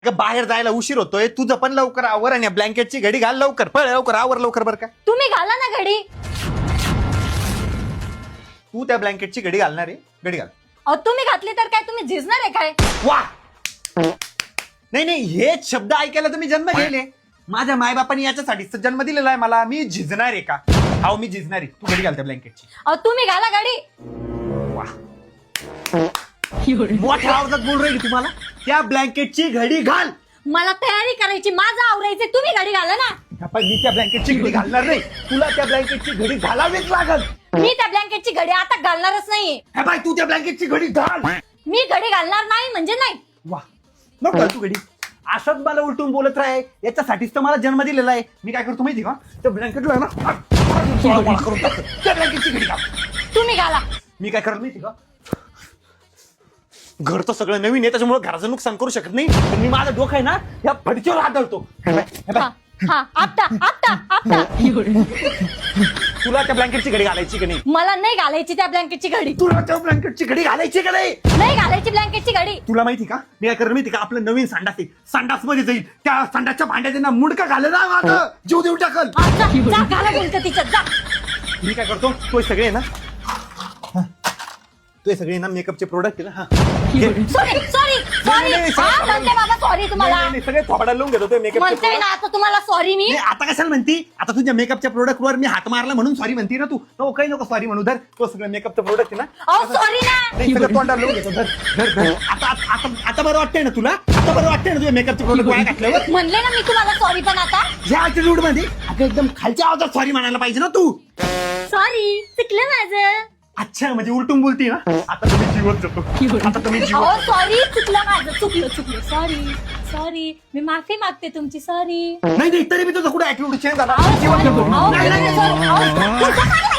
का बाहेर जायला उशीर होतोय, तुझं पण लवकर आवर आणि ब्लँकेटची घडी घाल लवकर, पळ लवकर आवर लवकर बरं का. तुम्ही घाला ना घडी. तू त्या ब्लँकेटची घडी घालणार आहे, घडी घाल. अहो तुम्ही घातली तर काय तुम्ही झिजणार आहे काय? वा नाही नाही, हेच शब्द ऐकायला तुम्ही जन्म घेले. माझ्या मायबापांनी याच्यासाठीच जन्म दिलेला आहे मला. मी झिजणार आहे का? हो मी झिजणार आहे. तू घडी घाल त्या ब्लँकेटची. अहो तुम्ही घाला घडी. वा मोठ्या आवाजात बोल राहिली तुम्हाला. त्या ब्लँकेटची घडी घाल. मला तयारी करायची, माझं आवरायचं, तुम्ही घडी घाला ना. मी त्या ब्लँकेटची घडी घालणार नाही. तुला त्या ब्लँकेटची घडी घालावीच लागल. मी त्या ब्लँकेटची घडी आता घालणारच नाहीये. बाय तू त्या ब्लँकेटची घडी घाल. मी घडी घालणार नाही म्हणजे नाही. वा नको घाल तू घडी. असंच मला उलटून बोलत राह. याच्यासाठीच तर मला जन्म दिलेला आहे. मी काय करतो माहिती का, त्या ब्लँकेटला आहे ना करून टाकतो. त्या ब्लँकेटची घडी घाल. तुम्ही घाला. मी काय करत माहिती का, घर तर सगळं नवीन आहे त्याच्यामुळे घराचं नुकसान करू शकत नाही. पण मी माझं डोकं आहे ना या फडकीवर आदळतो. हा आता आता आता. तुला त्या ब्लँकेटची घडी घालायची का नाही? मला नाही घालायची त्या ब्लँकेटची घडी. तुला त्या ब्लँकेटची घडी घालायची का नाही? नाही घालायची ब्लँकेटची घडी. तुला माहिती का मी काय करत माहिती का, आपलं नवीन संडास आहे, संडास मध्ये जाईल, त्या संडासच्या भांड्यात ना मुडका घालेल ना माझं जीव देऊ टाकल. जा घाला बोलतो तिच्यात जा. मी काय करतो, तो सगळे ना तो सगळे ना मेकअपचे प्रोडक्ट आहे ना. Sorry sorry sorry. हा म्हणते बाबा सॉरी तुम्हाला. सगळे थोबडा लावून घेतो ते मेकअप. म्हणते ना आता तुम्हाला सॉरी मी. आता कशाला म्हणती, आता तुझ्या मेकअपच्या प्रोडक्ट वर मी हात मारला म्हणून सॉरी म्हणती ना तू. नको काही नको सॉरी म्हणू. धर तो सगळं मेकअपचं प्रोडक्ट आहे ना. अहो सॉरी ना. नाही सगळं तोंडाला लावून घेतो. धर धर धर. आता आता आता बरं वाटतंय ना तुला? आता बरं वाटतंय ना तुझ्या मेकअपचे प्रोडक्ट वाया घातल्यावर? म्हणले ना मी तुम्हाला सॉरी पण आता. या ऍटिट्यूड मध्ये आता एकदम खालच्या आवाजात सॉरी म्हणायला पाहिजे ना तू. सॉरी चुकलं माझं. अच्छा म्हणजे उलटून बोलती ना. आता तुम्ही जीवत जातो. आता तुम्ही जीवत. अहो सॉरी चुकलं माझं. चुकलं सॉरी सॉरी. मी माफी मागते तुमची. सॉरी. नाही नाही तरी मी तुझं कुठे ऍटिट्यूड चेंज झाला. अहो, जीवन sorry. जगतो. अहो, नाही, नाही, नाही. sorry. अहो,